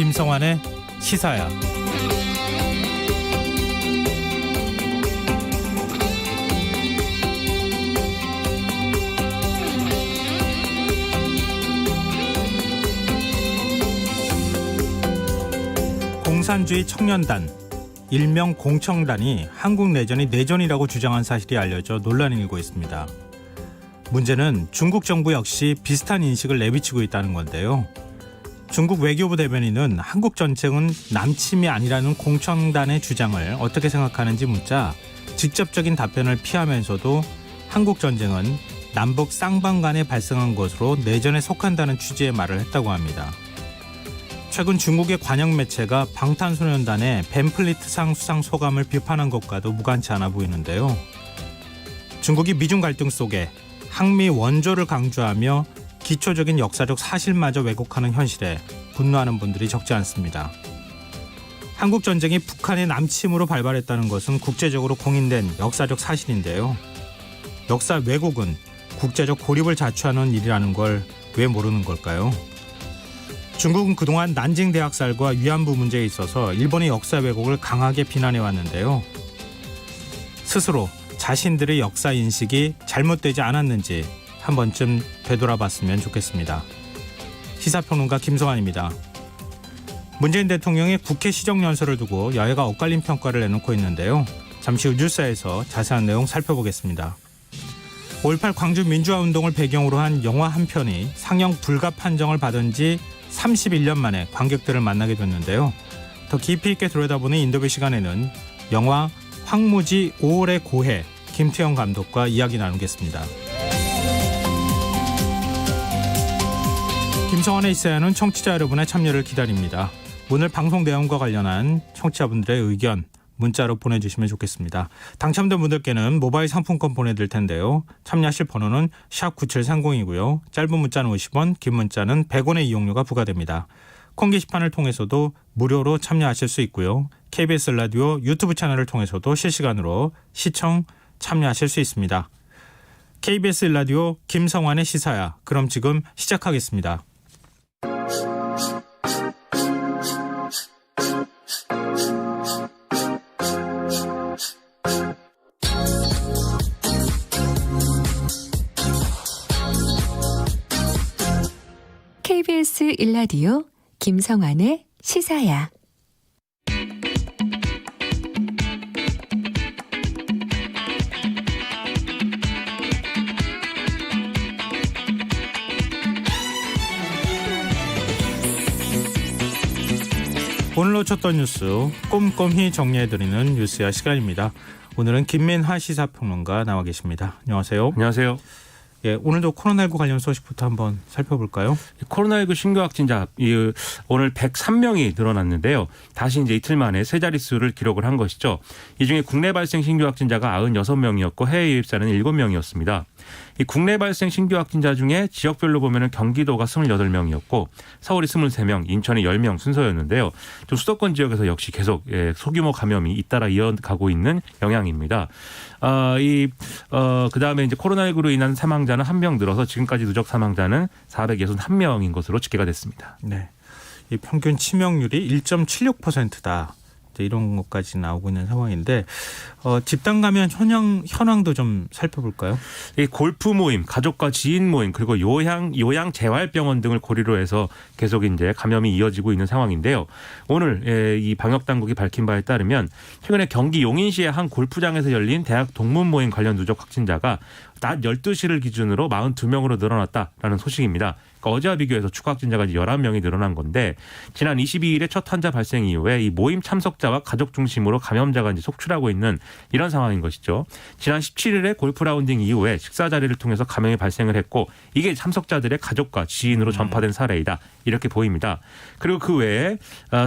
김성환의 시사야. 공산주의 청년단, 일명 공청단이 한국 내전이 내전이라고 주장한 사실이 알려져 논란이 일고 있습니다. 문제는 중국 정부 역시 비슷한 인식을 내비치고 있다는 건데요. 중국 외교부 대변인은 한국 전쟁은 남침이 아니라는 공청단의 주장을 어떻게 생각하는지 묻자 직접적인 답변을 피하면서도 한국 전쟁은 남북 쌍방 간에 발생한 것으로 내전에 속한다는 취지의 말을 했다고 합니다. 최근 중국의 관영 매체가 방탄소년단의 벤플리트상 수상 소감을 비판한 것과도 무관치 않아 보이는데요. 중국이 미중 갈등 속에 항미 원조를 강조하며 기초적인 역사적 사실마저 왜곡하는 현실에 분노하는 분들이 적지 않습니다. 한국 전쟁이 북한의 남침으로 발발했다는 것은 국제적으로 공인된 역사적 사실인데요. 역사 왜곡은 국제적 고립을 자초하는 일이라는 걸 왜 모르는 걸까요? 중국은 그동안 난징 대학살과 위안부 문제에 있어서 일본의 역사 왜곡을 강하게 비난해 왔는데요. 스스로 자신들의 역사 인식이 잘못되지 않았는지 한 번쯤 되돌아봤으면 좋겠습니다. 시사평론가 김성환입니다. 문재인 대통령의 국회 시정연설을 두고 여야가 엇갈린 평가를 내놓고 있는데요. 잠시 후 뉴스에서 자세한 내용 살펴보겠습니다. 5.18 광주 민주화운동을 배경으로 한 영화 한 편이 상영 불가 판정을 받은 지 31년 만에 관객들을 만나게 됐는데요. 더 깊이 있게 들여다보는 인터뷰 시간에는 영화 황무지 5월의 고해 김태형 감독과 이야기 나누겠습니다. 김성환의 시사야는 청취자 여러분의 참여를 기다립니다. 오늘 방송 내용과 관련한 청취자분들의 의견 문자로 보내주시면 좋겠습니다. 당첨된 분들께는 모바일 상품권 보내드릴 텐데요. 참여하실 번호는 샵9730이고요. 짧은 문자는 50원, 긴 문자는 100원의 이용료가 부과됩니다. 콩 게시판을 통해서도 무료로 참여하실 수 있고요. KBS 라디오 유튜브 채널을 통해서도 실시간으로 시청, 참여하실 수 있습니다. KBS 라디오 김성환의 시사야. 그럼 지금 시작하겠습니다. KBS 1라디오 김성환의 시사야. 오늘 놓쳤던 뉴스 꼼꼼히 정리해드리는 뉴스야 시간입니다. 오늘은 김민하 시사평론가 나와 계십니다. 안녕하세요. 안녕하세요. 예, 오늘도 코로나19 관련 소식부터 한번 살펴볼까요? 코로나19 신규 확진자 오늘 103명이 늘어났는데요. 다시 이제 이틀 만에 세 자릿수를 기록을 한 것이죠. 이 중에 국내 발생 신규 확진자가 96명이었고 해외 유입자는 7명이었습니다. 이 국내 발생 신규 확진자 중에 지역별로 보면은 경기도가 28명이었고 서울이 23명, 인천이 10명 순서였는데요. 좀 수도권 지역에서 역시 계속 소규모 감염이 잇따라 이어가고 있는 영향입니다. 그다음에 이제 코로나19로 인한 사망자는 1명 늘어서 지금까지 누적 사망자는 461명인 것으로 집계가 됐습니다. 네, 이 평균 치명률이 1.76%다. 이런 것까지 나오고 있는 상황인데 집단 감염 현황도 좀 살펴볼까요? 이 골프 모임, 가족과 지인 모임, 그리고 요양 재활병원 등을 고리로 해서 계속 이제 감염이 이어지고 있는 상황인데요. 오늘 이 방역 당국이 밝힌 바에 따르면 최근에 경기 용인시의 한 골프장에서 열린 대학 동문 모임 관련 누적 확진자가 낮 12시를 기준으로 42명으로 늘어났다라는 소식입니다. 그러니까 어제와 비교해서 추가 확진자가 11명이 늘어난 건데 지난 22일에 첫 환자 발생 이후에 이 모임 참석자와 가족 중심으로 감염자가 이제 속출하고 있는 이런 상황인 것이죠. 지난 17일에 골프 라운딩 이후에 식사 자리를 통해서 감염이 발생을 했고 이게 참석자들의 가족과 지인으로 전파된 사례이다. 이렇게 보입니다. 그리고 그 외에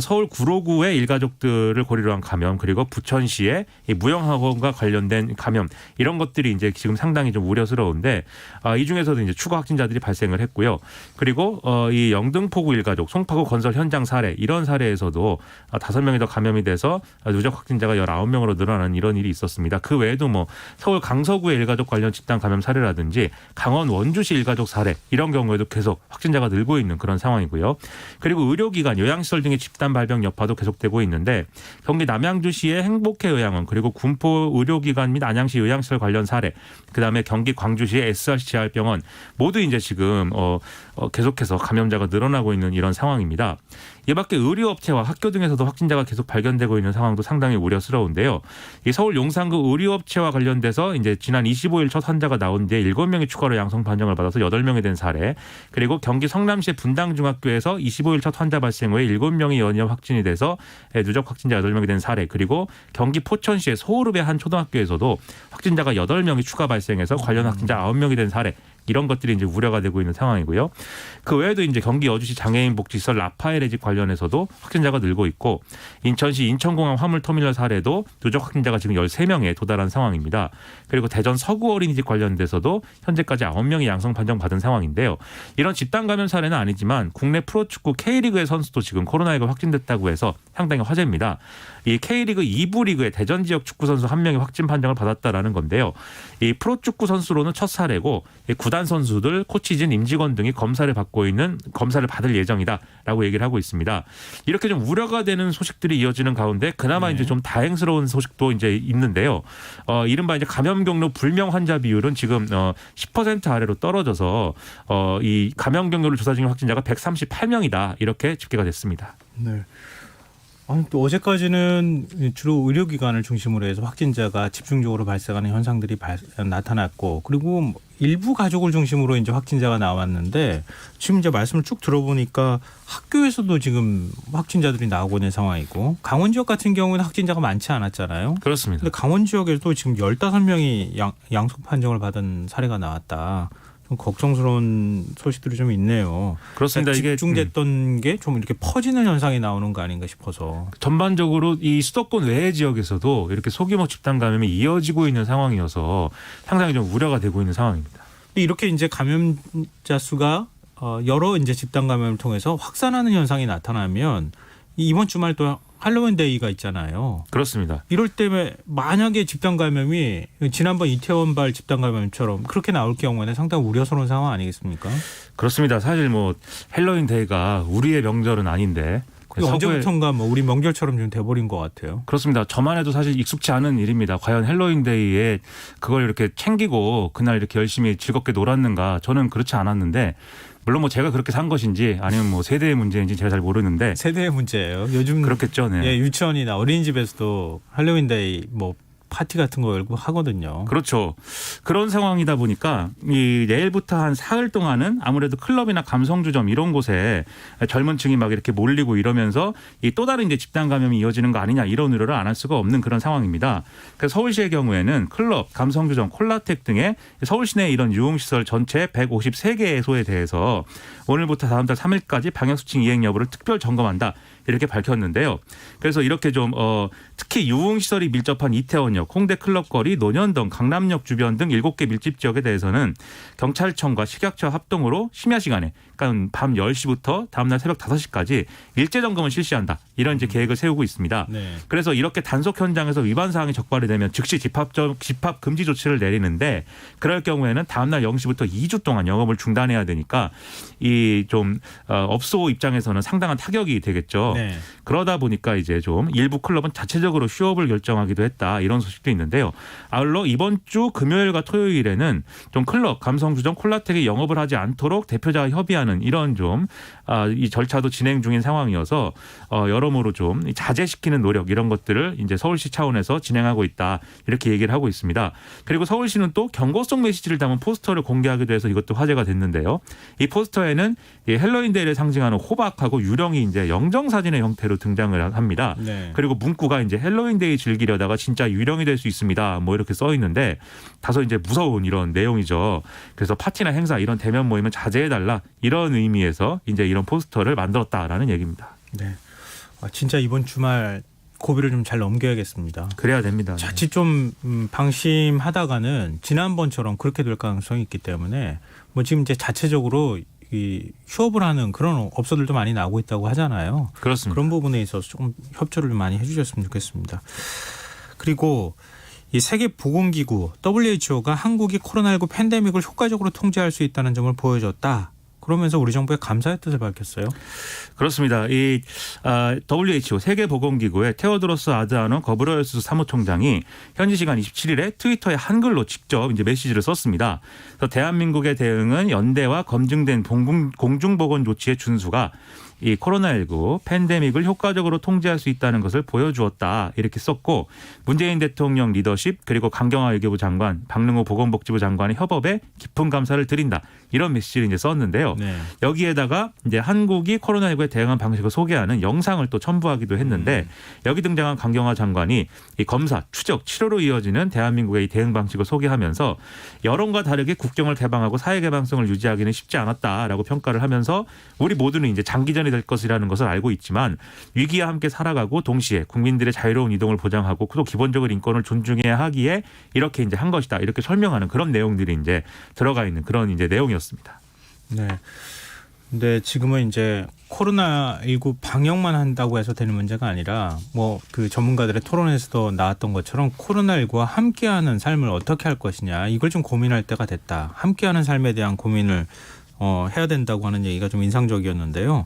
서울 구로구의 일가족들을 고리로 한 감염, 그리고 부천시의 이 무형학원과 관련된 감염, 이런 것들이 이제 지금 상당히 좀 좀 우려스러운데 이 중에서도 이제 추가 확진자들이 발생을 했고요. 그리고 이 영등포구 일가족, 송파구 건설 현장 사례 이런 사례에서도 5명이 더 감염이 돼서 누적 확진자가 19명으로 늘어나는 이런 일이 있었습니다. 그 외에도 뭐 서울 강서구의 일가족 관련 집단 감염 사례라든지 강원 원주시 일가족 사례 이런 경우에도 계속 확진자가 늘고 있는 그런 상황이고요. 그리고 의료기관, 요양시설 등의 집단 발병 여파도 계속되고 있는데 경기 남양주시의 행복회 요양원 그리고 군포 의료기관 및 안양시 요양시설 관련 사례 그다음에 경기 광주시의 SRC 재활병원 모두 이제 지금 계속해서 감염자가 늘어나고 있는 이런 상황입니다. 이 밖에 의료업체와 학교 등에서도 확진자가 계속 발견되고 있는 상황도 상당히 우려스러운데요. 이 서울 용산구 의료업체와 관련돼서 이제 지난 25일 첫 환자가 나온 뒤에 7명이 추가로 양성 판정을 받아서 8명이 된 사례, 그리고 경기 성남시의 분당중학교에서 25일 첫 환자 발생 후에 7명이 연이어 확진이 돼서 누적 확진자 8명이 된 사례, 그리고 경기 포천시의 소울읍의 한 초등학교에서도 확진자가 8명이 추가 발생해서 관련 확진자 9명이 된 사례, 이런 것들이 이제 우려가 되고 있는 상황이고요. 그 외에도 이제 경기 여주시 장애인 복지시설 라파엘의 집 관련해서도 확진자가 늘고 있고, 인천시 인천공항 화물터미널 사례도 누적 확진자가 지금 13명에 도달한 상황입니다. 그리고 대전 서구 어린이집 관련돼서도 현재까지 9명이 양성 판정 받은 상황인데요. 이런 집단 감염 사례는 아니지만 국내 프로축구 K리그의 선수도 지금 코로나19 확진됐다고 해서 상당히 화제입니다. 이 K리그 2부 리그의 대전 지역 축구 선수 1명이 확진 판정을 받았다라는 건데요. 이 프로축구 선수로는 첫 사례고, 이 구단 선수들, 코치진, 임직원 등이 검사를 받을 예정이다라고 얘기를 하고 있습니다. 이렇게 좀 우려가 되는 소식들이 이어지는 가운데 그나마 이제 좀 다행스러운 소식도 이제 있는데요. 이른바 이제 감염 경로 불명 환자 비율은 지금 10% 아래로 떨어져서 이 감염 경로를 조사 중인 확진자가 138명이다 이렇게 집계가 됐습니다. 네. 아니, 또 어제까지는 주로 의료기관을 중심으로 해서 확진자가 집중적으로 발생하는 현상들이 나타났고, 그리고 일부 가족을 중심으로 이제 확진자가 나왔는데, 지금 이제 말씀을 쭉 들어보니까 학교에서도 지금 확진자들이 나오고 있는 상황이고, 강원 지역 같은 경우는 확진자가 많지 않았잖아요. 그렇습니다. 근데 강원 지역에도 지금 15명이 양성 판정을 받은 사례가 나왔다. 좀 걱정스러운 소식들이 좀 있네요. 그렇습니다. 그러니까 이게 집중됐던 게 좀 이렇게 퍼지는 현상이 나오는 거 아닌가 싶어서. 전반적으로 이 수도권 외의 지역에서도 이렇게 소규모 집단 감염이 이어지고 있는 상황이어서 상당히 좀 우려가 되고 있는 상황입니다. 근데 이렇게 이제 감염자 수가 여러 이제 집단 감염을 통해서 확산하는 현상이 나타나면 이번 주말 또 할로윈 데이가 있잖아요. 그렇습니다. 이럴 때 만약에 집단 감염이 지난번 이태원발 집단 감염처럼 그렇게 나올 경우에는 상당히 우려스러운 상황 아니겠습니까? 그렇습니다. 사실 뭐 할로윈 데이가 우리의 명절은 아닌데 언제부턴가 뭐 우리 명절처럼 좀 돼버린 것 같아요. 그렇습니다. 저만 해도 사실 익숙치 않은 일입니다. 과연 할로윈 데이에 그걸 이렇게 챙기고 그날 이렇게 열심히 즐겁게 놀았는가? 저는 그렇지 않았는데, 물론 뭐 제가 그렇게 산 것인지 아니면 뭐 세대의 문제인지 제가 잘 모르는데 세대의 문제예요. 요즘 그렇겠죠. 네. 예, 유치원이나 어린이집에서도 할로윈데이 뭐 파티 같은 거 열고 하거든요. 그렇죠. 그런 상황이다 보니까 이 내일부터 한 사흘 동안은 아무래도 클럽이나 감성주점 이런 곳에 젊은 층이 막 이렇게 몰리고 이러면서 이 또 다른 이제 집단 감염이 이어지는 거 아니냐 이런 우려를 안 할 수가 없는 그런 상황입니다. 그래서 서울시의 경우에는 클럽, 감성주점, 콜라텍 등의 서울 시내 이런 유흥시설 전체 153개소에 대해서 오늘부터 다음 달 3일까지 방역수칙 이행 여부를 특별 점검한다. 이렇게 밝혔는데요. 그래서 이렇게 좀 특히 유흥시설이 밀접한 이태원역, 홍대 클럽거리, 논현동, 강남역 주변 등 7개 밀집 지역에 대해서는 경찰청과 식약처 합동으로 심야 시간에, 그러니까 밤 10시부터 다음날 새벽 5시까지 일제 점검을 실시한다. 이런 이제 계획을 세우고 있습니다. 네. 그래서 이렇게 단속 현장에서 위반 사항이 적발이 되면 즉시 집합 금지 조치를 내리는데, 그럴 경우에는 다음날 0시부터 2주 동안 영업을 중단해야 되니까 이 좀 업소 입장에서는 상당한 타격이 되겠죠. 네. 그러다 보니까 이제 좀 일부 클럽은 자체적으로 휴업을 결정하기도 했다. 이런 소식도 있는데요. 아울러 이번 주 금요일과 토요일에는 좀 클럽, 감성주점, 콜라텍이 영업을 하지 않도록 대표자와 협의하는 이런 좀 이 절차도 진행 중인 상황이어서 여러모로 좀 자제시키는 노력 이런 것들을 이제 서울시 차원에서 진행하고 있다. 이렇게 얘기를 하고 있습니다. 그리고 서울시는 또 경고성 메시지를 담은 포스터를 공개하기도 해서 이것도 화제가 됐는데요. 이 포스터에는 이 헬로윈데이를 상징하는 호박하고 유령이 이제 영정 사진의 형태로 등장을 합니다. 네. 그리고 문구가 이제 헬로윈데이 즐기려다가 진짜 유령이 될 수 있습니다. 뭐 이렇게 써 있는데 다소 이제 무서운 이런 내용이죠. 그래서 파티나 행사 이런 대면 모임은 자제해달라 이런 의미에서 이제 이런 포스터를 만들었다라는 얘기입니다. 네. 진짜 이번 주말 고비를 좀 잘 넘겨야겠습니다. 그래야 됩니다. 자칫 좀 방심하다가는 지난번처럼 그렇게 될 가능성이 있기 때문에 뭐 지금 이제 자체적으로 이 휴업을 하는 그런 업소들도 많이 나오고 있다고 하잖아요. 그렇습니다. 그런 부분에 있어서 조금 협조를 좀 많이 해주셨으면 좋겠습니다. 그리고 이 세계보건기구 WHO가 한국이 코로나19 팬데믹을 효과적으로 통제할 수 있다는 점을 보여줬다. 그러면서 우리 정부에 감사의 뜻을 밝혔어요. 그렇습니다. 이 WHO 세계보건기구의 테오드로스 아드하노 거브레예수스 사무총장이 현지 시간 27일에 트위터에 한글로 직접 이제 메시지를 썼습니다. 그래서 대한민국의 대응은 연대와 검증된 공중보건 조치의 준수가 이 코로나19 팬데믹을 효과적으로 통제할 수 있다는 것을 보여주었다 이렇게 썼고 문재인 대통령 리더십 그리고 강경화 외교부 장관 박능호 보건복지부 장관의 협업에 깊은 감사를 드린다 이런 메시지를 이제 썼는데요. 네. 여기에다가 이제 한국이 코로나19에 대응한 방식을 소개하는 영상을 또 첨부하기도 했는데 여기 등장한 강경화 장관이 이 검사, 추적, 치료로 이어지는 대한민국의 이 대응 방식을 소개하면서 여론과 다르게 국경을 개방하고 사회 개방성을 유지하기는 쉽지 않았다라고 평가를 하면서 우리 모두는 이제 장기전이 될 것이라는 것을 알고 있지만 위기와 함께 살아가고 동시에 국민들의 자유로운 이동을 보장하고 또 기본적인 인권을 존중해야 하기에 이렇게 이제 한 것이다 이렇게 설명하는 그런 내용들이 이제 들어가 있는 그런 이제 내용이었습니다. 네. 근데 지금은 이제 코로나19 방역만 한다고 해서 되는 문제가 아니라 뭐 그 전문가들의 토론에서도 나왔던 것처럼 코로나19와 함께하는 삶을 어떻게 할 것이냐 이걸 좀 고민할 때가 됐다. 함께하는 삶에 대한 고민을 해야 된다고 하는 얘기가 좀 인상적이었는데요.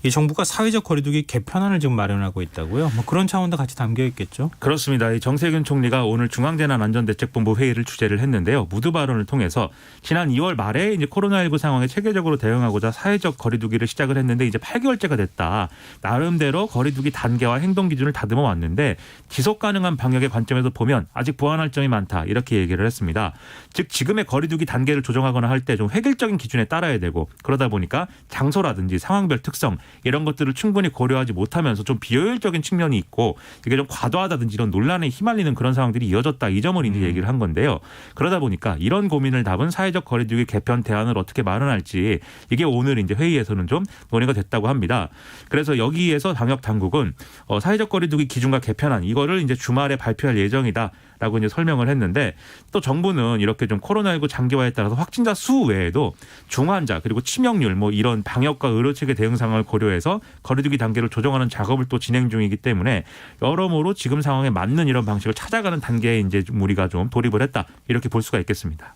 이 정부가 사회적 거리두기 개편안을 지금 마련하고 있다고요. 뭐 그런 차원도 같이 담겨 있겠죠. 그렇습니다. 이 정세균 총리가 오늘 중앙재난안전대책본부 회의를 주재를 했는데요. 무드 발언을 통해서 지난 2월 말에 이제 코로나19 상황에 체계적으로 대응하고자 사회적 거리두기를 시작을 했는데 이제 8개월째가 됐다. 나름대로 거리두기 단계와 행동 기준을 다듬어 왔는데 지속 가능한 방역의 관점에서 보면 아직 보완할 점이 많다. 이렇게 얘기를 했습니다. 즉 지금의 거리두기 단계를 조정하거나 할 때 좀 획일적인 기준에 따라야 되고 그러다 보니까 장소라든지 상황별 특성 이런 것들을 충분히 고려하지 못하면서 좀 비효율적인 측면이 있고 이게 좀 과도하다든지 이런 논란에 휘말리는 그런 상황들이 이어졌다. 이 점을 이제 얘기를 한 건데요. 그러다 보니까 이런 고민을 담은 사회적 거리두기 개편 대안을 어떻게 마련할지 이게 오늘 이제 회의에서는 좀 논의가 됐다고 합니다. 그래서 여기에서 방역 당국은 사회적 거리두기 기준과 개편안 이거를 이제 주말에 발표할 예정이다. 라고 이제 설명을 했는데 또 정부는 이렇게 좀 코로나19 장기화에 따라서 확진자 수 외에도 중환자 그리고 치명률 뭐 이런 방역과 의료 체계 대응 상황을 고려해서 거리두기 단계를 조정하는 작업을 또 진행 중이기 때문에 여러모로 지금 상황에 맞는 이런 방식을 찾아가는 단계에 이제 우리가 좀 돌입을 했다 이렇게 볼 수가 있겠습니다.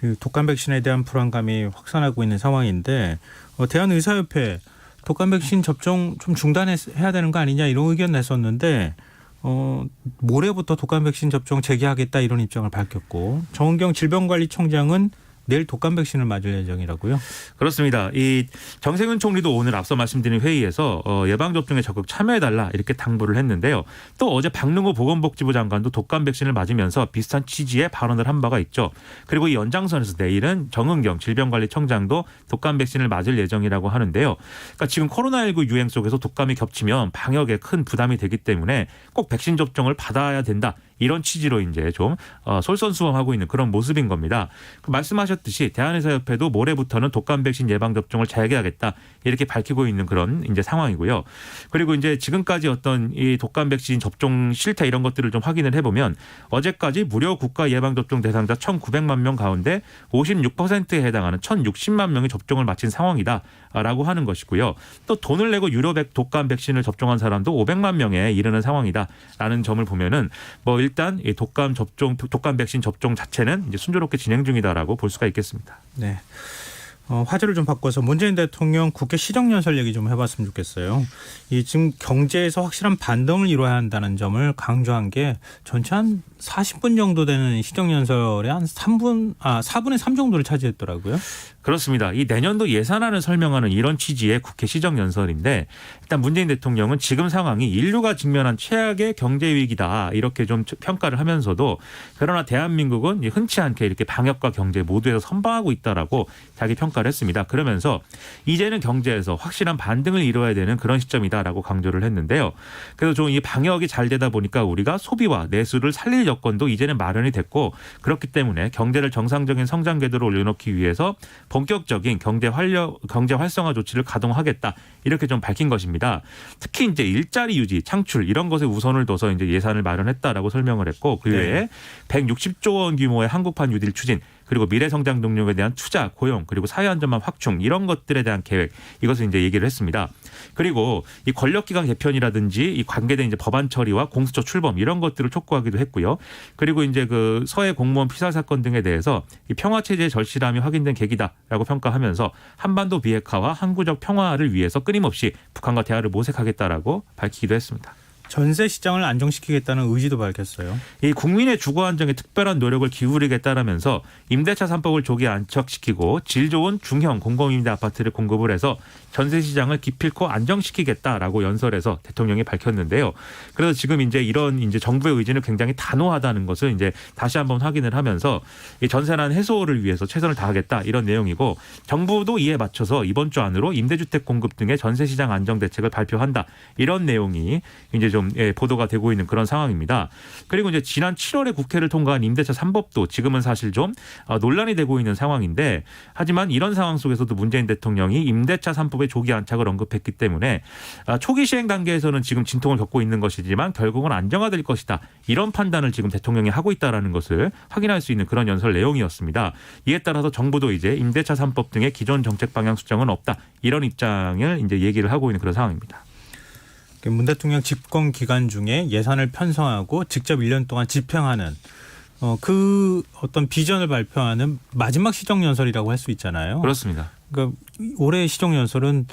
그 독감 백신에 대한 불안감이 확산하고 있는 상황인데 대한의사협회 독감 백신 접종 좀 중단해야 되는 거 아니냐 이런 의견 냈었는데 모레부터 독감 백신 접종 재개하겠다 이런 입장을 밝혔고 정은경 질병관리청장은 내일 독감 백신을 맞을 예정이라고요? 그렇습니다. 이 정세균 총리도 오늘 앞서 말씀드린 회의에서 예방접종에 적극 참여해달라 이렇게 당부를 했는데요. 또 어제 박능호 보건복지부 장관도 독감 백신을 맞으면서 비슷한 취지의 발언을 한 바가 있죠. 그리고 이 연장선에서 내일은 정은경 질병관리청장도 독감 백신을 맞을 예정이라고 하는데요. 그러니까 지금 코로나19 유행 속에서 독감이 겹치면 방역에 큰 부담이 되기 때문에 꼭 백신 접종을 받아야 된다. 이런 취지로 이제 좀 솔선수범하고 있는 그런 모습인 겁니다. 말씀하셨듯이 대한의사협회도 모레부터는 독감 백신 예방 접종을 재개하겠다 이렇게 밝히고 있는 그런 이제 상황이고요. 그리고 이제 지금까지 어떤 이 독감 백신 접종 실태 이런 것들을 좀 확인을 해보면 어제까지 무료 국가 예방 접종 대상자 1,900만 명 가운데 56%에 해당하는 1,060만 명이 접종을 마친 상황이다라고 하는 것이고요. 또 돈을 내고 유료 독감 백신을 접종한 사람도 500만 명에 이르는 상황이다라는 점을 보면은 뭐 일단 이 독감 백신 접종 자체는 이제 순조롭게 진행 중이다라고 볼 수가 있겠습니다. 네. 화제를 좀 바꿔서 문재인 대통령 국회 시정연설 얘기 좀 해봤으면 좋겠어요. 이 지금 경제에서 확실한 반등을 이뤄야 한다는 점을 강조한 게 전체 한 40분 정도 되는 시정연설의 한 4분의 3 정도를 차지했더라고요. 그렇습니다. 이 내년도 예산안을 설명하는 이런 취지의 국회 시정연설인데 일단 문재인 대통령은 지금 상황이 인류가 직면한 최악의 경제 위기다 이렇게 좀 평가를 하면서도 그러나 대한민국은 흔치 않게 이렇게 방역과 경제 모두에서 선방하고 있다라고 자기 평가를 했습니다. 그러면서 이제는 경제에서 확실한 반등을 이뤄야 되는 그런 시점이다라고 강조를 했는데요. 그래서 좀 이 방역이 잘 되다 보니까 우리가 소비와 내수를 살릴 여건도 이제는 마련이 됐고 그렇기 때문에 경제를 정상적인 성장 궤도로 올려놓기 위해서 본격적인 경제 활성화 조치를 가동하겠다 이렇게 좀 밝힌 것입니다. 특히 이제 일자리 유지, 창출 이런 것에 우선을 둬서 이제 예산을 마련했다라고 설명을 했고 그 외에 160조 원 규모의 한국판 뉴딜 추진 그리고 미래성장 동력에 대한 투자, 고용 그리고 사회안전망 확충 이런 것들에 대한 계획 이것을 이제 얘기를 했습니다. 그리고 이 권력기관 개편이라든지 이 관계된 이제 법안 처리와 공수처 출범 이런 것들을 촉구하기도 했고요. 그리고 이제 그 서해 공무원 피살 사건 등에 대해서 이 평화 체제의 절실함이 확인된 계기다라고 평가하면서 한반도 비핵화와 항구적 평화를 위해서 끊임없이 북한과 대화를 모색하겠다라고 밝히기도 했습니다. 전세 시장을 안정시키겠다는 의지도 밝혔어요. 이 국민의 주거 안정에 특별한 노력을 기울이겠다라면서 임대차 3법을 조기 안착시키고 질 좋은 중형 공공임대 아파트를 공급을 해서 전세 시장을 기필코 안정시키겠다라고 연설해서 대통령이 밝혔는데요. 그래서 지금 이제 이런 이제 정부의 의지는 굉장히 단호하다는 것을 이제 다시 한번 확인을 하면서 이 전세난 해소를 위해서 최선을 다하겠다 이런 내용이고 정부도 이에 맞춰서 이번 주 안으로 임대주택 공급 등의 전세 시장 안정 대책을 발표한다 이런 내용이 이제 좀 보도가 되고 있는 그런 상황입니다. 그리고 이제 지난 7월에 국회를 통과한 임대차 3법도 지금은 사실 좀 논란이 되고 있는 상황인데 하지만 이런 상황 속에서도 문재인 대통령이 임대차 3법의 조기 안착을 언급했기 때문에 초기 시행 단계에서는 지금 진통을 겪고 있는 것이지만 결국은 안정화될 것이다. 이런 판단을 지금 대통령이 하고 있다라는 것을 확인할 수 있는 그런 연설 내용이었습니다. 이에 따라서 정부도 이제 임대차 3법 등의 기존 정책 방향 수정은 없다. 이런 입장을 이제 얘기를 하고 있는 그런 상황입니다. 문 대통령 집권 기간 중에 예산을 편성하고 직접 1년 동안 집행하는 그 어떤 비전을 발표하는 마지막 시정연설이라고 할 수 있잖아요. 그렇습니다. 그러니까 올해 시정연설은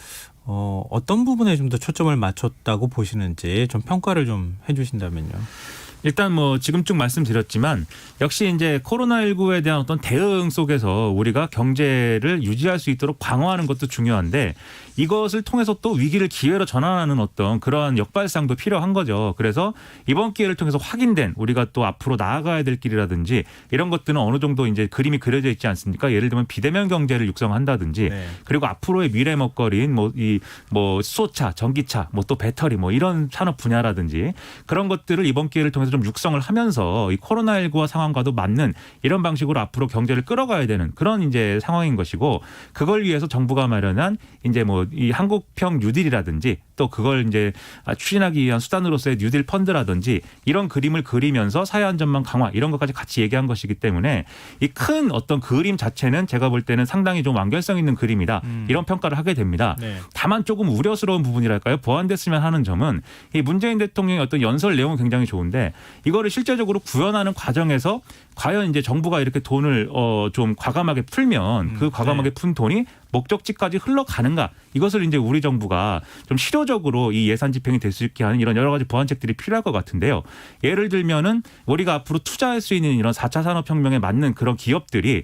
어떤 부분에 좀 더 초점을 맞췄다고 보시는지 좀 평가를 좀 해주신다면요. 일단 뭐 지금 쭉 말씀드렸지만 역시 이제 코로나19에 대한 어떤 대응 속에서 우리가 경제를 유지할 수 있도록 방어하는 것도 중요한데 이것을 통해서 또 위기를 기회로 전환하는 어떤 그러한 역발상도 필요한 거죠. 그래서 이번 기회를 통해서 확인된 우리가 또 앞으로 나아가야 될 길이라든지 이런 것들은 어느 정도 이제 그림이 그려져 있지 않습니까? 예를 들면 비대면 경제를 육성한다든지 그리고 앞으로의 미래 먹거리인 뭐 수소차, 전기차, 뭐 또 배터리 뭐 이런 산업 분야라든지 그런 것들을 이번 기회를 통해서 좀 육성을 하면서 이 코로나19와 상황과도 맞는 이런 방식으로 앞으로 경제를 끌어가야 되는 그런 이제 상황인 것이고 그걸 위해서 정부가 마련한 이제 뭐 이 한국형 뉴딜이라든지 또 그걸 이제 추진하기 위한 수단으로서의 뉴딜 펀드라든지 이런 그림을 그리면서 사회 안전망 강화 이런 것까지 같이 얘기한 것이기 때문에 이 큰 어떤 그림 자체는 제가 볼 때는 상당히 좀 완결성 있는 그림이다 이런 평가를 하게 됩니다. 다만 조금 우려스러운 부분이랄까요? 보완됐으면 하는 점은 이 문재인 대통령의 어떤 연설 내용은 굉장히 좋은데 이거를 실제적으로 구현하는 과정에서 과연 이제 정부가 이렇게 돈을 좀 과감하게 풀면 그 과감하게 푼 돈이 목적지까지 흘러가는가 이것을 이제 우리 정부가 좀 실효적으로 이 예산 집행이 될 수 있게 하는 이런 여러 가지 보완책들이 필요할 것 같은데요. 예를 들면은 우리가 앞으로 투자할 수 있는 이런 4차 산업혁명에 맞는 그런 기업들이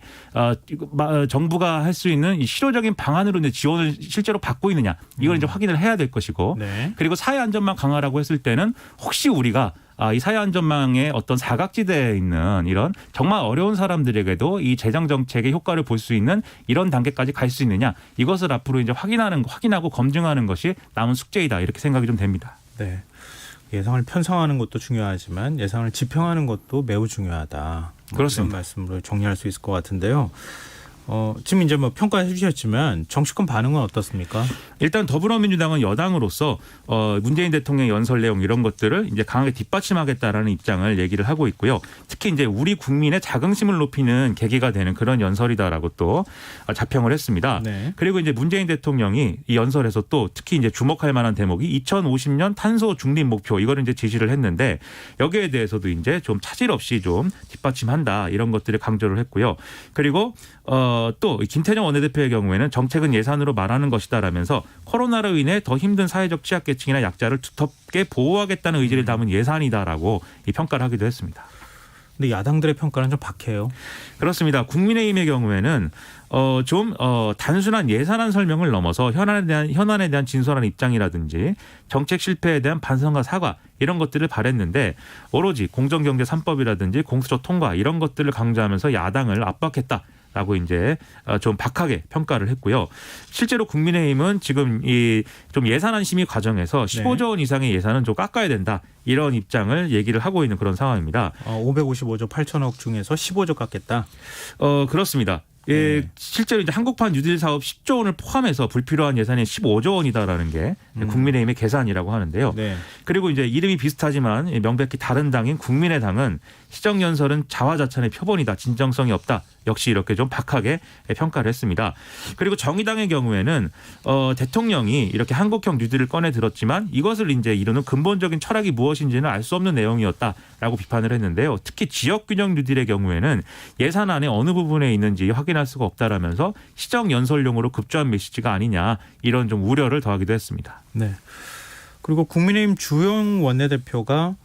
정부가 할 수 있는 이 실효적인 방안으로 이제 지원을 실제로 받고 있느냐 이걸 이제 확인을 해야 될 것이고 그리고 사회 안전망 강화라고 했을 때는 혹시 우리가 이 사회 안전망의 어떤 사각지대에 있는 이런 정말 어려운 사람들에게도 이 재정 정책의 효과를 볼 수 있는 이런 단계까지 갈 수 있느냐 이것을 앞으로 이제 확인하고 검증하는 것이 남은 숙제이다 이렇게 생각이 좀 됩니다. 네. 예상을 편성하는 것도 중요하지만 예상을 집행하는 것도 매우 중요하다. 그렇습니다. 이런 말씀으로 정리할 수 있을 것 같은데요. 지금 이제 뭐 평가해 주셨지만 정치권 반응은 어떻습니까? 일단 더불어민주당은 여당으로서 문재인 대통령의 연설 내용 이런 것들을 이제 강하게 뒷받침하겠다라는 입장을 얘기를 하고 있고요. 특히 이제 우리 국민의 자긍심을 높이는 계기가 되는 그런 연설이다라고 또 자평을 했습니다. 그리고 이제 문재인 대통령이 이 연설에서 또 특히 이제 주목할 만한 대목이 2050년 탄소 중립 목표 이거를 이제 제시를 했는데 여기에 대해서도 이제 좀 차질 없이 좀 뒷받침한다 이런 것들을 강조를 했고요. 그리고 또 김태년 원내대표의 경우에는 정책은 예산으로 말하는 것이다라면서 코로나로 인해 더 힘든 사회적 취약계층이나 약자를 두텁게 보호하겠다는 의지를 담은 예산이다라고 이 평가를 하기도 했습니다. 근데 야당들의 평가는 좀 박해요. 그렇습니다. 국민의힘의 경우에는 좀 단순한 예산안 설명을 넘어서 현안에 대한 진솔한 입장이라든지 정책 실패에 대한 반성과 사과 이런 것들을 바랬는데 오로지 공정경제 3법이라든지 공수처 통과 이런 것들을 강조하면서 야당을 압박했다. 라고 이제 좀 박하게 평가를 했고요. 실제로 국민의힘은 지금 이 좀 예산안 심의 과정에서 15조 원 이상의 예산은 좀 깎아야 된다. 이런 입장을 얘기를 하고 있는 그런 상황입니다. 555조 8천억 중에서 15조 깎겠다. 그렇습니다. 예, 네. 실제로 이제 한국판 뉴딜 사업 10조 원을 포함해서 불필요한 예산이 15조 원이다라는 게 국민의힘의 계산이라고 하는데요. 네. 그리고 이제 이름이 비슷하지만 명백히 다른 당인 국민의당은 시정연설은 자화자찬의 표본이다. 진정성이 없다. 역시 이렇게 좀 박하게 평가를 했습니다. 그리고 정의당의 경우에는 대통령이 이렇게 한국형 뉴딜을 꺼내 들었지만 이것을 이제 이루는 근본적인 철학이 무엇인지는 알 수 없는 내용이었다라고 비판을 했는데요. 특히 지역균형 뉴딜의 경우에는 예산안에 어느 부분에 있는지 확인할 수가 없다라면서 시정연설용으로 급조한 메시지가 아니냐 이런 좀 우려를 더하기도 했습니다. 네. 그리고 국민의힘 주영 원내대표가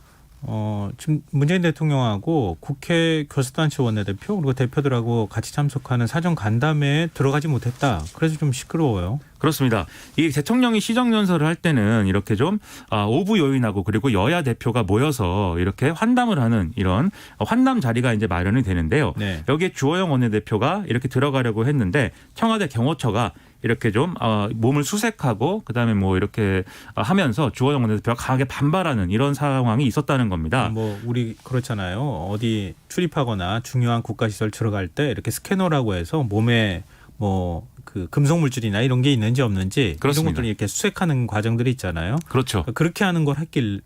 지금 문재인 대통령하고 국회 교섭단체 원내대표 그리고 대표들하고 같이 참석하는 사전 간담회에 들어가지 못했다. 그래서 좀 시끄러워요. 그렇습니다. 이 대통령이 시정연설을 할 때는 이렇게 좀 오부 요인하고 그리고 여야 대표가 모여서 이렇게 환담을 하는 이런 환담 자리가 이제 마련이 되는데요. 네. 여기에 주호영 원내대표가 이렇게 들어가려고 했는데 청와대 경호처가 이렇게 좀 몸을 수색하고 그다음에 뭐 이렇게 하면서 주호영 원내대표가 강하게 반발하는 이런 상황이 있었다는 겁니다. 뭐 우리 그렇잖아요. 어디 출입하거나 중요한 국가시설 들어갈 때 이렇게 스캐너라고 해서 몸에 뭐 그 금속 물질이나 이런 게 있는지 없는지 그렇습니다. 이런 것들을 이렇게 수색하는 과정들이 있잖아요. 그렇죠. 그렇게 하는 걸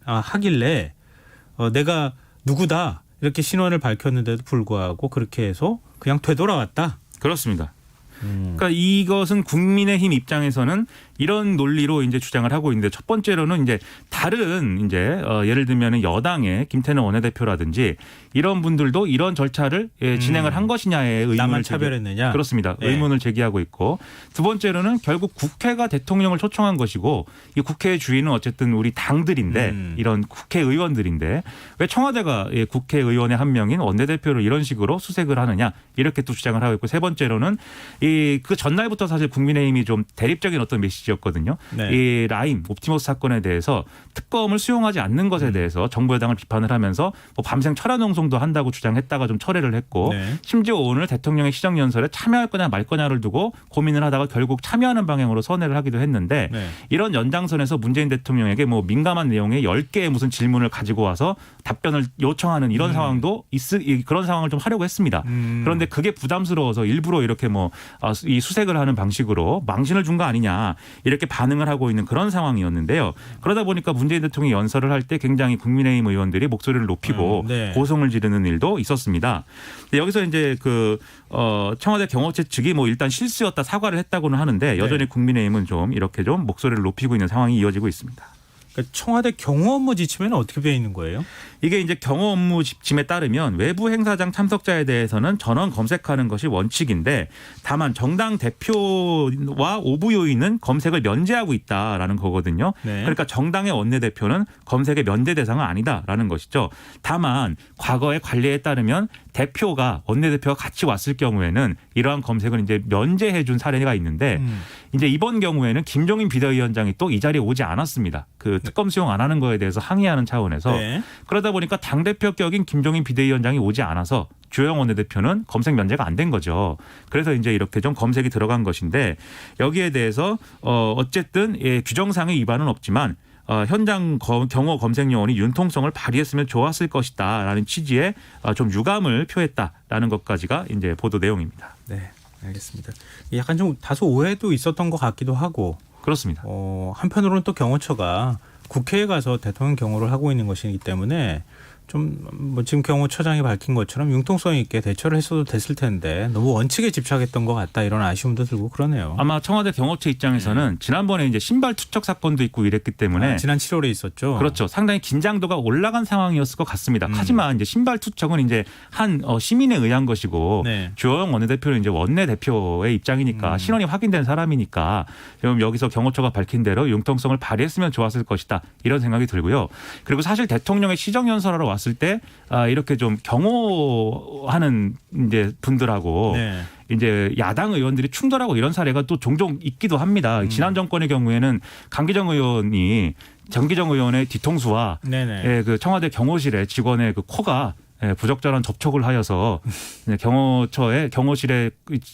하길래 내가 누구다 이렇게 신원을 밝혔는데도 불구하고 그렇게 해서 그냥 되돌아왔다. 그렇습니다. 그러니까 이것은 국민의힘 입장에서는 이런 논리로 이제 주장을 하고 있는데 첫 번째로는 이제 다른 이제 예를 들면 여당의 김태년 원내대표라든지 이런 분들도 이런 절차를 진행을 한 것이냐의 의문을 나만 차별했느냐? 그렇습니다. 네. 의문을 제기하고 있고 두 번째로는 결국 국회가 대통령을 초청한 것이고 이 국회의 주인은 어쨌든 우리 당들인데 이런 국회의원들인데 왜 청와대가 국회의원의 한 명인 원내대표를 이런 식으로 수색을 하느냐 이렇게 또 주장을 하고 있고 세 번째로는 그 전날부터 사실 국민의힘이 좀 대립적인 어떤 메시지였거든요. 네. 이 라임 옵티머스 사건에 대해서 특검을 수용하지 않는 것에 대해서 정부 여당을 비판을 하면서 뭐 밤샘 철야농성도 한다고 주장했다가 좀 철회를 했고 네. 심지어 오늘 대통령의 시정연설에 참여할 거냐 말 거냐를 두고 고민을 하다가 결국 참여하는 방향으로 선회를 하기도 했는데 네. 이런 연장선에서 문재인 대통령에게 뭐 민감한 내용의 10개의 무슨 질문을 가지고 와서 답변을 요청하는 이런 상황도 그런 상황을 좀 하려고 했습니다. 그런데 그게 부담스러워서 일부러 이렇게 뭐 이 수색을 하는 방식으로 망신을 준 거 아니냐 이렇게 반응을 하고 있는 그런 상황이었는데요. 그러다 보니까 문재인 대통령이 연설을 할 때 굉장히 국민의힘 의원들이 목소리를 높이고 네. 고성을 지르는 일도 있었습니다. 여기서 이제 청와대 경호처 측이 뭐 일단 실수였다 사과를 했다고는 하는데 여전히 네. 국민의힘은 좀 이렇게 좀 목소리를 높이고 있는 상황이 이어지고 있습니다. 그러니까 청와대 경호 업무 지침에는 어떻게 되어 있는 거예요? 이게 이제 경호 업무 지침에 따르면 외부 행사장 참석자에 대해서는 전원 검색하는 것이 원칙인데 다만 정당 대표와 오부 요인은 검색을 면제하고 있다라는 거거든요. 네. 그러니까 정당의 원내대표는 검색의 면제 대상은 아니다라는 것이죠. 다만 과거의 관례에 따르면 대표가 원내대표가 같이 왔을 경우에는 이러한 검색을 이제 면제해 준 사례가 있는데 이제 이번 경우에는 김종인 비대위원장이 또 이 자리에 오지 않았습니다. 그 특검 수용 안 하는 거에 대해서 항의하는 차원에서 네. 그러다 보니까 당대표 격인 김종인 비대위원장이 오지 않아서 주호영 원내대표는 검색 면제가 안 된 거죠. 그래서 이제 이렇게 좀 검색이 들어간 것인데 여기에 대해서 어쨌든 규정상의 위반은 없지만 현장 경호 검색 요원이 융통성을 발휘했으면 좋았을 것이다라는 취지의 좀 유감을 표했다라는 것까지가 이제 보도 내용입니다. 네, 알겠습니다. 약간 좀 다소 오해도 있었던 것 같기도 하고 그렇습니다. 한편으로는 또 경호처가 국회에 가서 대통령 경호를 하고 있는 것이기 때문에 좀 뭐 지금 경호처장이 밝힌 것처럼 융통성 있게 대처를 했어도 됐을 텐데 너무 원칙에 집착했던 것 같다 이런 아쉬움도 들고 그러네요. 아마 청와대 경호처 입장에서는 지난번에 이제 신발 투척 사건도 있고 이랬기 때문에 지난 7월에 있었죠. 그렇죠. 상당히 긴장도가 올라간 상황이었을 것 같습니다. 하지만 이제 신발 투척은 이제 한 시민에 의한 것이고 네. 주호영 원내대표는 이제 원내대표의 입장이니까 신원이 확인된 사람이니까 그럼 여기서 경호처가 밝힌 대로 융통성을 발휘했으면 좋았을 것이다 이런 생각이 들고요. 그리고 사실 대통령의 시정연설하러 왔을 때 이렇게 좀 경호하는 이제 분들하고 네. 이제 야당 의원들이 충돌하고 이런 사례가 또 종종 있기도 합니다. 지난 정권의 경우에는 정기정 의원의 뒤통수와 네네. 그 청와대 경호실의 직원의 그 코가 부적절한 접촉을 하여서 경호실의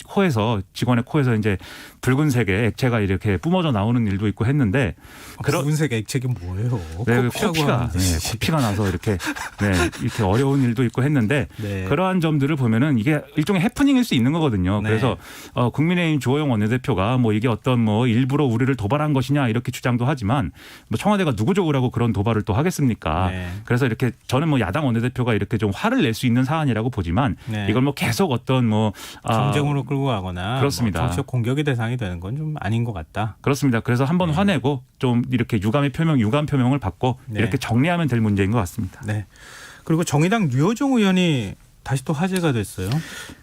코에서 직원의 코에서 이제 붉은색의 액체가 이렇게 뿜어져 나오는 일도 있고 했는데 붉은색 액체가 뭐예요? 네, 코피가 코피가 나서 이렇게 이렇게 어려운 일도 있고 했는데 네. 그러한 점들을 보면은 이게 일종의 해프닝일 수 있는 거거든요. 네. 그래서 국민의힘 주호영 원내대표가 뭐 이게 어떤 뭐 일부러 우리를 도발한 것이냐 이렇게 주장도 하지만 뭐 청와대가 누구 좋으라고 그런 도발을 또 하겠습니까? 네. 그래서 이렇게 저는 뭐 야당 원내대표가 이렇게 좀 화를 낼 수 있는 사안이라고 보지만 네. 이걸 뭐 계속 어떤 뭐 정쟁으로 끌고 가거나 그렇습니다. 정치적 공격의 대상이 되는 건 좀 아닌 것 같다. 그렇습니다. 그래서 한번 화내고 좀 이렇게 유감 표명을 받고 네. 이렇게 정리하면 될 문제인 것 같습니다. 네. 그리고 정의당 류호정 의원이 다시 또 화제가 됐어요.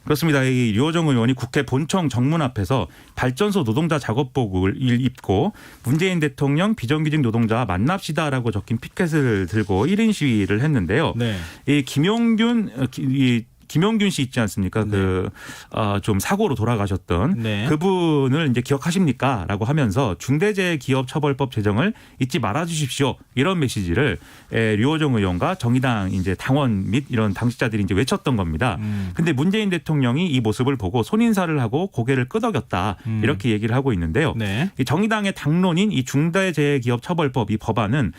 그렇습니다. 이 류호정 의원이 국회 본청 정문 앞에서 발전소 노동자 작업복을 입고 문재인 대통령 비정규직 노동자와 만납시다라고 적힌 피켓을 들고 1인 시위를 했는데요. 네. 이 김용균 씨 있지 않습니까? 네. 좀 사고로 돌아가셨던 네. 그분을 이제 기억하십니까? 라고 하면서 중대재해기업처벌법 제정을 잊지 말아 주십시오. 이런 메시지를 류호정 의원과 정의당 이제 당원 및 이런 당직자들이 이제 외쳤던 겁니다. 근데 문재인 대통령이 이 모습을 보고 손인사를 하고 고개를 끄덕였다. 이렇게 얘기를 하고 있는데요. 네. 이 정의당의 당론인 이 중대재해기업처벌법 이 법안은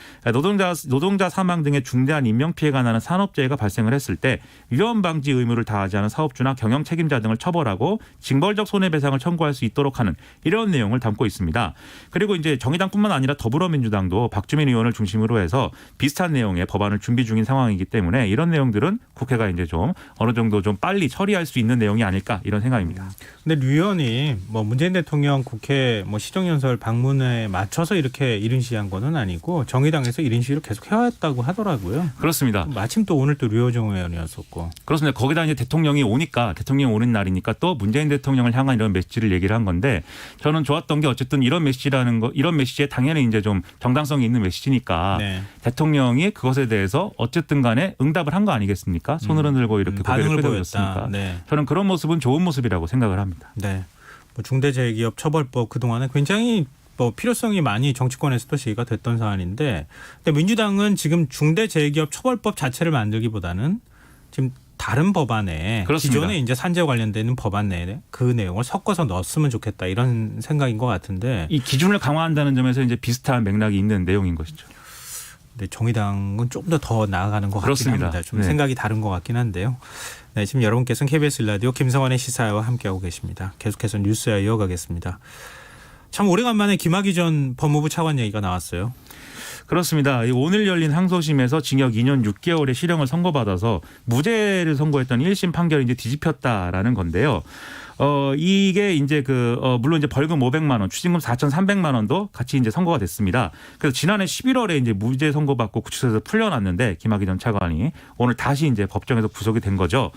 노동자 사망 등의 중대한 인명피해가 나는 산업재해가 발생을 했을 때 위험 방지 의무를 다하지 않은 사업주나 경영 책임자 등을 처벌하고 징벌적 손해배상을 청구할 수 있도록 하는 이런 내용을 담고 있습니다. 그리고 이제 정의당뿐만 아니라 더불어민주당도 박주민 의원을 중심으로 해서 비슷한 내용의 법안을 준비 중인 상황이기 때문에 이런 내용들은 국회가 이제 좀 어느 정도 좀 빨리 처리할 수 있는 내용이 아닐까 이런 생각입니다. 근데 류 의원이 뭐 문재인 대통령 국회 뭐 시정연설 방문에 맞춰서 이렇게 1인 시위한 거는 아니고 정의당에서 1인 시위를 계속 해왔다고 하더라고요. 그렇습니다. 마침 또 오늘 또 류호정 의원이었었고. 그렇습니다. 거기다 이제 대통령이 오는 날이니까 또 문재인 대통령을 향한 이런 메시지를 얘기를 한 건데 저는 좋았던 게 어쨌든 이런 메시지에 당연히 이제 좀 정당성이 있는 메시지니까 네. 대통령이 그것에 대해서 어쨌든 간에 응답을 한 거 아니겠습니까? 손을 흔들고 이렇게 고개를 반응을 끄덕였으니까. 보였다. 네. 저는 그런 모습은 좋은 모습이라고 생각을 합니다. 네. 뭐 중대재해기업 처벌법 그동안에 굉장히 뭐 필요성이 많이 정치권에서도 제기가 됐던 사안인데 근데 민주당은 지금 중대재해기업 처벌법 자체를 만들기보다는 지금 다른 법안에 그렇습니다. 기존에 이제 산재 관련되는 법안 내에 그 내용을 섞어서 넣었으면 좋겠다 이런 생각인 것 같은데 이 기준을 강화한다는 점에서 이제 비슷한 맥락이 있는 내용인 것이죠. 근데 정의당은 좀 더 나아가는 것 같긴 그렇습니다. 합니다. 좀 네. 생각이 다른 것 같긴 한데요. 네, 지금 여러분께서는 KBS 라디오 김성환의 시사와 함께하고 계십니다. 계속해서 뉴스야 이어가겠습니다. 참 오래간만에 김학의 전 법무부 차관 얘기가 나왔어요. 그렇습니다. 오늘 열린 항소심에서 징역 2년 6개월의 실형을 선고받아서 무죄를 선고했던 1심 판결이 이제 뒤집혔다라는 건데요. 이게 이제 물론 이제 벌금 500만 원, 추징금 4,300만 원도 같이 이제 선고가 됐습니다. 그래서 지난해 11월에 이제 무죄 선고받고 구치소에서 풀려났는데 김학의 전 차관이 오늘 다시 이제 법정에서 구속이 된 거죠.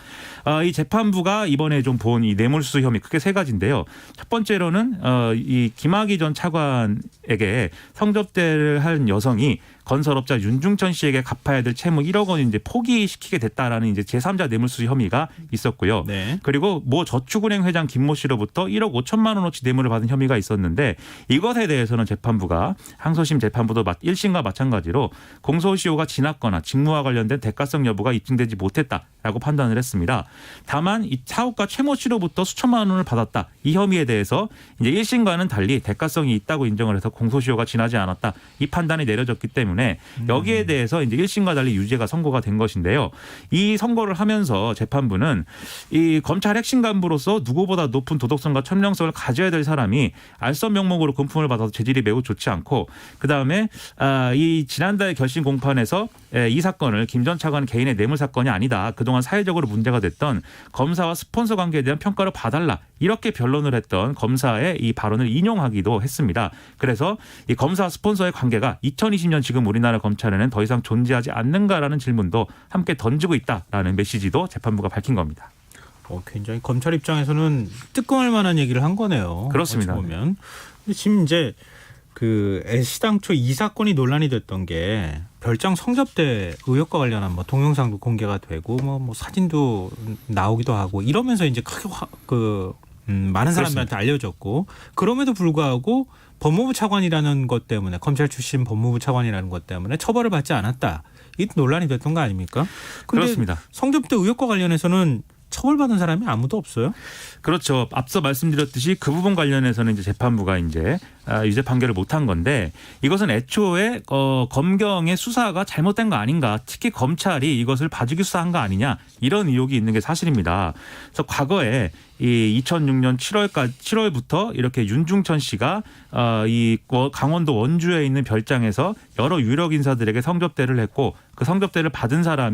이 재판부가 이번에 좀 본 이 뇌물수수 혐의 크게 세 가지인데요. 첫 번째로는 이 김학의 전 차관에게 성접대를 한 여성이 건설업자 윤중천 씨에게 갚아야 될 채무 1억 원 이제 포기시키게 됐다라는 이제 제3자 뇌물수수 혐의가 있었고요. 네. 그리고 모 저축은행 회장 김모 씨로부터 1억 5천만 원어치 뇌물을 받은 혐의가 있었는데 이것에 대해서는 재판부가 항소심 재판부도 1심과 마찬가지로 공소시효가 지났거나 직무와 관련된 대가성 여부가 입증되지 못했다라고 판단을 했습니다. 다만 이 사업가 최모 씨로부터 수천만 원을 받았다. 이 혐의에 대해서 이제 1심과는 달리 대가성이 있다고 인정을 해서 공소시효가 지나지 않았다. 이 판단이 내려졌기 때문에 여기에 대해서 이제 1심과 달리 유죄가 선고가 된 것인데요. 이 선고를 하면서 재판부는 이 검찰 핵심 간부로서 누구보다 높은 도덕성과 천명성을 가져야 될 사람이 알선 명목으로 금품을 받아서 재질이 매우 좋지 않고 그다음에 이 지난달 결심 공판에서 이 사건을 김 전 차관 개인의 뇌물 사건이 아니다. 그동안 사회적으로 문제가 됐던 검사와 스폰서 관계에 대한 평가를 봐달라. 이렇게 변론을 했던 검사의 이 발언을 인용하기도 했습니다. 그래서 이 검사와 스폰서의 관계가 2020년 지금 우리나라 검찰에는 더 이상 존재하지 않는가라는 질문도 함께 던지고 있다라는 메시지도 재판부가 밝힌 겁니다. 굉장히 검찰 입장에서는 뜨끔할 만한 얘기를 한 거네요. 그렇습니다. 어찌 보면. 근데 지금 이제 애시당초 이 사건이 논란이 됐던 게 별장 성접대 의혹과 관련한 뭐 동영상도 공개가 되고 뭐 사진도 나오기도 하고 이러면서 이제 크게 많은 사람들한테 알려졌고 그럼에도 불구하고 법무부 차관이라는 것 때문에 검찰 출신 법무부 차관이라는 것 때문에 처벌을 받지 않았다. 이게 논란이 됐던 거 아닙니까? 근데 그렇습니다. 성접대 의혹과 관련해서는 처벌받은 사람이 아무도 없어요. 그렇죠. 앞서 말씀드렸듯이 그 부분 관련해서는 이제 재판부가 이제 유죄 판결을 못한 건데 이것은 애초에 검경의 수사가 잘못된 거 아닌가. 특히 검찰이 이것을 봐주기 수사한 거 아니냐. 이런 의혹이 있는 게 사실입니다. 그래서 과거에 이 2006년 7월부터 이렇게 윤중천 씨가 이 강원도 원주에 있는 별장에서 여러 유력 인사들에게 성접대를 했고 그 성접대를 받은 사람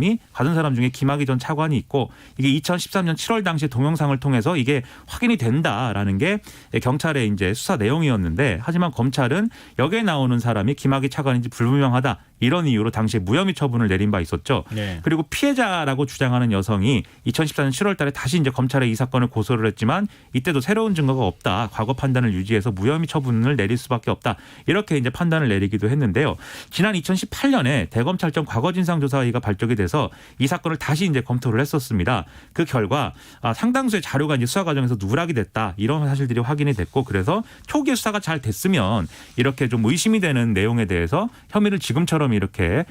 중에 김학의 전 차관이 있고 이게 2013년 7월 당시 동영상을 통해서 이게 확인이 된다라는 게 경찰의 이제 수사 내용이었는데 하지만 검찰은 여기에 나오는 사람이 김학의 차관인지 불분명하다. 이런 이유로 당시에 무혐의 처분을 내린 바 있었죠. 네. 그리고 피해자라고 주장하는 여성이 2014년 7월 달에 다시 이제 검찰에 이 사건을 고소를 했지만 이때도 새로운 증거가 없다. 과거 판단을 유지해서 무혐의 처분을 내릴 수밖에 없다. 이렇게 이제 판단을 내리기도 했는데요. 지난 2018년에 대검찰청 과거진상조사회의가 발족이 돼서 이 사건을 다시 이제 검토를 했었습니다. 그 결과 상당수의 자료가 이제 수사 과정에서 누락이 됐다. 이런 사실들이 확인이 됐고 그래서 초기에 수사가 잘 됐으면 이렇게 좀 의심이 되는 내용에 대해서 혐의를 지금처럼 이렇게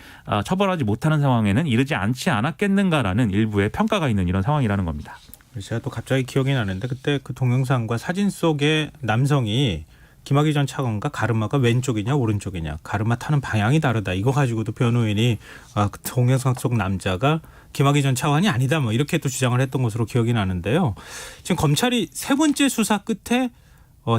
처벌하지 못하는 상황에는 이르지 않지 않았겠는가라는 일부의 평가가 있는 이런 상황이라는 겁니다. 제가 또 갑자기 기억이 나는데 그때 그 동영상과 사진 속의 남성이 김학의 전 차관과 가르마가 왼쪽이냐 오른쪽이냐 가르마 타는 방향이 다르다. 이거 가지고도 변호인이 그 동영상 속 남자가 김학의 전 차관이 아니다. 뭐 이렇게 또 주장을 했던 것으로 기억이 나는데요. 지금 검찰이 세 번째 수사 끝에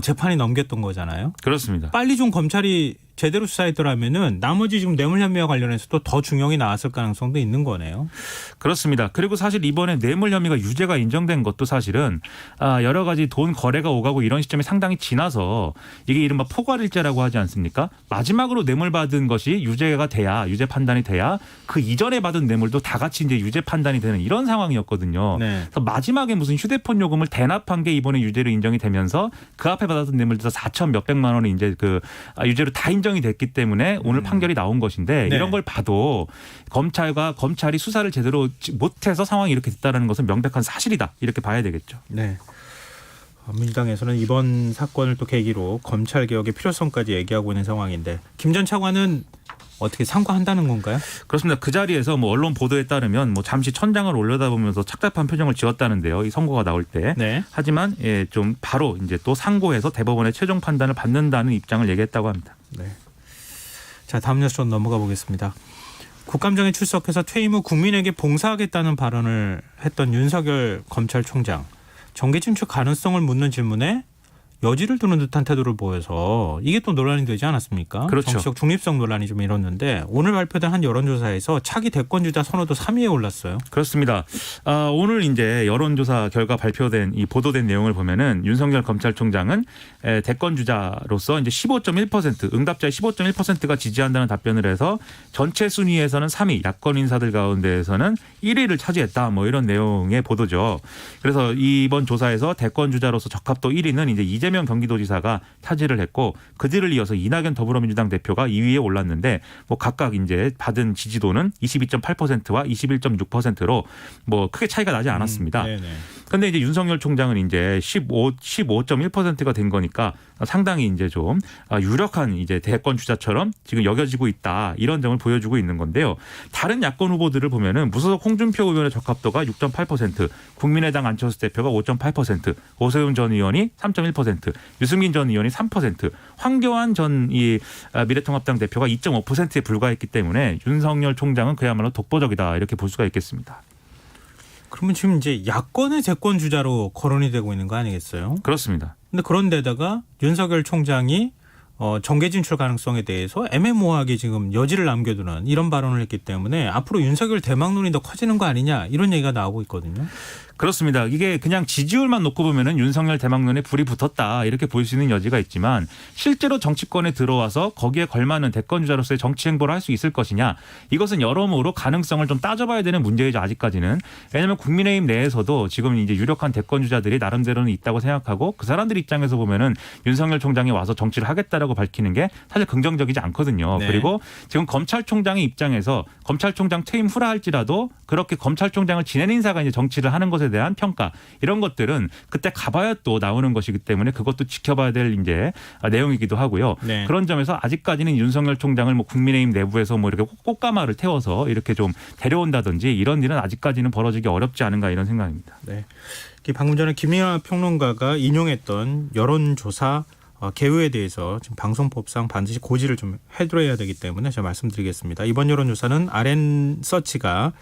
재판이 넘겼던 거잖아요. 그렇습니다. 빨리 좀 검찰이 제대로 수사했더라면은 나머지 지금 뇌물 혐의와 관련해서도 더 중형이 나왔을 가능성도 있는 거네요. 그렇습니다. 그리고 사실 이번에 뇌물 혐의가 유죄가 인정된 것도 사실은 여러 가지 돈 거래가 오가고 이런 시점이 상당히 지나서 이게 이른바 포괄일죄라고 하지 않습니까? 마지막으로 뇌물 받은 것이 유죄가 돼야 유죄 판단이 돼야 그 이전에 받은 뇌물도 다 같이 이제 유죄 판단이 되는 이런 상황이었거든요. 네. 그래서 마지막에 무슨 휴대폰 요금을 대납한 게 이번에 유죄로 인정이 되면서 그 앞에 받았던 뇌물도 4천 몇백만 원이 이제 그 유죄로 다 인정이 됐기 때문에 오늘 판결이 나온 것인데 네. 이런 걸 봐도 검찰이 수사를 제대로 못해서 상황이 이렇게 됐다는 것은 명백한 사실이다. 이렇게 봐야 되겠죠. 네. 민주당에서는 이번 사건을 또 계기로 검찰 개혁의 필요성까지 얘기하고 있는 상황인데 김 전 차관은 어떻게 상고한다는 건가요? 그렇습니다. 그 자리에서 뭐 언론 보도에 따르면 뭐 잠시 천장을 올려다보면서 착잡한 표정을 지었다는데요. 이 선고가 나올 때. 네. 하지만 좀 바로 이제 또 상고해서 대법원의 최종 판단을 받는다는 입장을 얘기했다고 합니다. 네. 자, 다음 뉴스로 넘어가 보겠습니다. 국감장에 출석해서 퇴임 후 국민에게 봉사하겠다는 발언을 했던 윤석열 검찰총장. 정계 진출 가능성을 묻는 질문에 여지를 두는 듯한 태도를 보여서 이게 또 논란이 되지 않았습니까? 그렇죠. 정치적 중립성 논란이 좀 일었는데 오늘 발표된 한 여론조사에서 차기 대권주자 선호도 3위에 올랐어요. 그렇습니다. 오늘 이제 여론조사 결과 발표된 이 보도된 내용을 보면은 윤석열 검찰총장은 대권 주자로서 이제 15.1% 응답자의 15.1%가 지지한다는 답변을 해서 전체 순위에서는 3위, 야권 인사들 가운데에서는 1위를 차지했다. 뭐 이런 내용의 보도죠. 그래서 이번 조사에서 대권 주자로서 적합도 1위는 이제 이재명 경기도지사가 차지를 했고 그 뒤를 이어서 이낙연 더불어민주당 대표가 2위에 올랐는데 뭐 각각 이제 받은 지지도는 22.8%와 21.6%로 뭐 크게 차이가 나지 않았습니다. 그런데 이제 윤석열 총장은 이제 15.1%가 된 거니까 상당히 이제 좀 유력한 이제 대권 주자처럼 지금 여겨지고 있다 이런 점을 보여주고 있는 건데요. 다른 야권 후보들을 보면은 무소속 홍준표 의원의 적합도가 6.8%, 국민의당 안철수 대표가 5.8%, 오세훈 전 의원이 3.1%, 유승민 전 의원이 3%, 황교안 전 미래통합당 대표가 2.5%에 불과했기 때문에 윤석열 총장은 그야말로 독보적이다 이렇게 볼 수가 있겠습니다. 그러면 지금 이제 야권의 대권 주자로 거론이 되고 있는 거 아니겠어요? 그렇습니다. 근데 그런데다가 윤석열 총장이 정계 진출 가능성에 대해서 애매모호하게 지금 여지를 남겨두는 이런 발언을 했기 때문에 앞으로 윤석열 대망론이 더 커지는 거 아니냐 이런 얘기가 나오고 있거든요. 그렇습니다. 이게 그냥 지지율만 놓고 보면은 윤석열 대망론에 불이 붙었다 이렇게 볼 수 있는 여지가 있지만 실제로 정치권에 들어와서 거기에 걸맞는 대권 주자로서의 정치 행보를 할 수 있을 것이냐 이것은 여러모로 가능성을 좀 따져봐야 되는 문제이죠 아직까지는. 왜냐하면 국민의힘 내에서도 지금 이제 유력한 대권 주자들이 나름대로는 있다고 생각하고 그 사람들 입장에서 보면은 윤석열 총장이 와서 정치를 하겠다라고 밝히는 게 사실 긍정적이지 않거든요. 네. 그리고 지금 검찰총장의 입장에서 검찰총장 퇴임 후라 할지라도 그렇게 검찰총장을 지낸 인사가 이제 정치를 하는 것에 것에 대한 평가 이런 것들은 그때 가봐야 또 나오는 것이기 때문에 그것도 지켜봐야 될 이제 내용이기도 하고요. 네. 그런 점에서 아직까지는 윤석열 총장을 뭐 국민의힘 내부에서 뭐 이렇게 꽃가마를 태워서 이렇게 좀 데려온다든지 이런 일은 아직까지는 벌어지기 어렵지 않은가 이런 생각입니다. 네. 방금 전에 김민하 평론가가 인용했던 여론조사 개요에 대해서 지금 방송법상 반드시 고지를 좀 해둬야 되기 때문에 제가 말씀드리겠습니다. 이번 여론조사는 RN서치가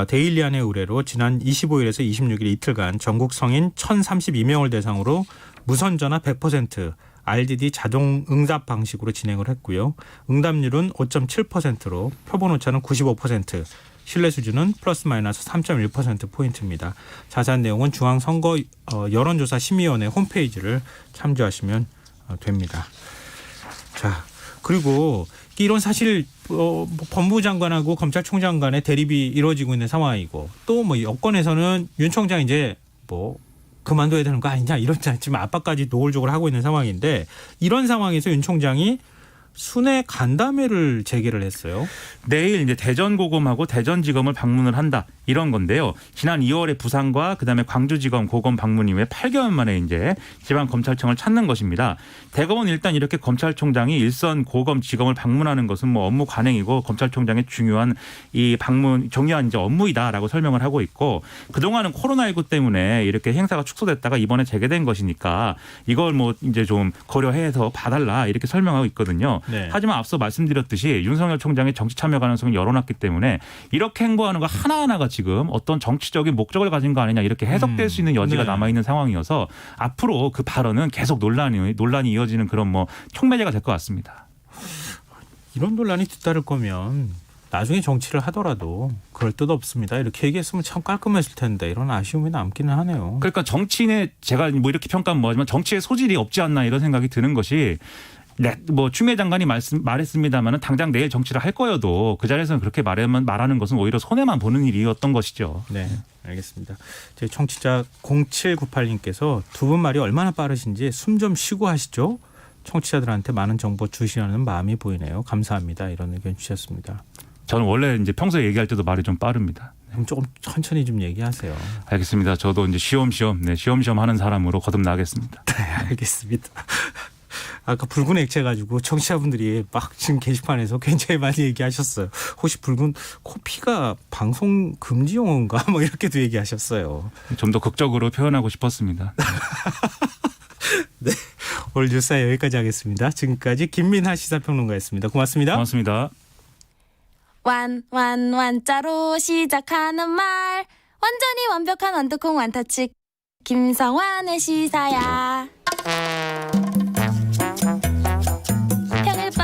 데일리안의 의뢰로 지난 25일에서 26일 이틀간 전국 성인 1,032명을 대상으로 무선전화 100% RDD 자동 응답 방식으로 진행을 했고요. 응답률은 5.7%로 표본 오차는 95%, 신뢰 수준은 플러스 마이너스 3.1%포인트입니다. 자세한 내용은 중앙선거 여론조사 심의위원회 홈페이지를 참조하시면 됩니다. 자, 그리고 이런 사실 법무부 장관하고 검찰총장 간의 대립이 이루어지고 있는 상황이고 또 뭐 여권에서는 윤 총장 이제 뭐 그만둬야 되는 거 아니냐 이런 지금 압박까지 노골적으로 하고 있는 상황인데 이런 상황에서 윤 총장이 순회 간담회를 재개를 했어요. 내일 이제 대전고검하고 대전지검을 방문을 한다 이런 건데요. 지난 2월에 부산과 그다음에 광주지검 고검 방문 이후에 8개월 만에 이제 지방검찰청을 찾는 것입니다. 대검은 일단 이렇게 검찰총장이 일선 고검 지검을 방문하는 것은 뭐 업무 관행이고 검찰총장의 중요한 이 방문 중요한 이제 업무이다라고 설명을 하고 있고 그동안은 코로나19 때문에 이렇게 행사가 축소됐다가 이번에 재개된 것이니까 이걸 뭐 이제 좀 고려해서 봐달라 이렇게 설명하고 있거든요. 네. 하지만 앞서 말씀드렸듯이 윤석열 총장의 정치 참여 가능성이 열어놨기 때문에 이렇게 행보하는 거 하나하나가 지금 어떤 정치적인 목적을 가진 거 아니냐 이렇게 해석될 수 있는 여지가 네. 남아있는 상황이어서 앞으로 그 발언은 계속 논란이 이어지는 그런 뭐 촉매제가 될 것 같습니다. 이런 논란이 뒤따를 거면 나중에 정치를 하더라도 그럴 뜻 없습니다. 이렇게 얘기했으면 참 깔끔했을 텐데 이런 아쉬움이 남기는 하네요. 그러니까 정치인의 제가 뭐 이렇게 평가하면 뭐하지만 정치의 소질이 없지 않나 이런 생각이 드는 것이 네, 뭐 추미애 장관이 말했습니다마는 당장 내일 정치를 할 거여도 그 자리에서는 그렇게 말하는 것은 오히려 손해만 보는 일이었던 것이죠. 네, 알겠습니다. 저희 청취자 0798님께서 두 분 말이 얼마나 빠르신지 숨 좀 쉬고 하시죠. 청취자들한테 많은 정보 주시려는 마음이 보이네요. 감사합니다. 이런 의견 주셨습니다. 저는 원래 이제 평소에 얘기할 때도 말이 좀 빠릅니다. 그럼 조금 천천히 좀 얘기하세요. 알겠습니다. 저도 이제 시험시험 하는 사람으로 거듭나겠습니다. 네, 알겠습니다. 아까 붉은 액체 가지고 청취자분들이 막 지금 게시판에서 굉장히 많이 얘기하셨어요. 혹시 붉은 코피가 방송 금지 용어인가? 뭐 이렇게도 얘기하셨어요. 좀 더 극적으로 표현하고 싶었습니다. 네, 오늘 뉴스 여기까지 하겠습니다. 지금까지 김민하 시사평론가였습니다. 고맙습니다. 고맙습니다. 완자로 시작하는 말 완전히 완벽한 완두콩 완타치 김성환의 시사야.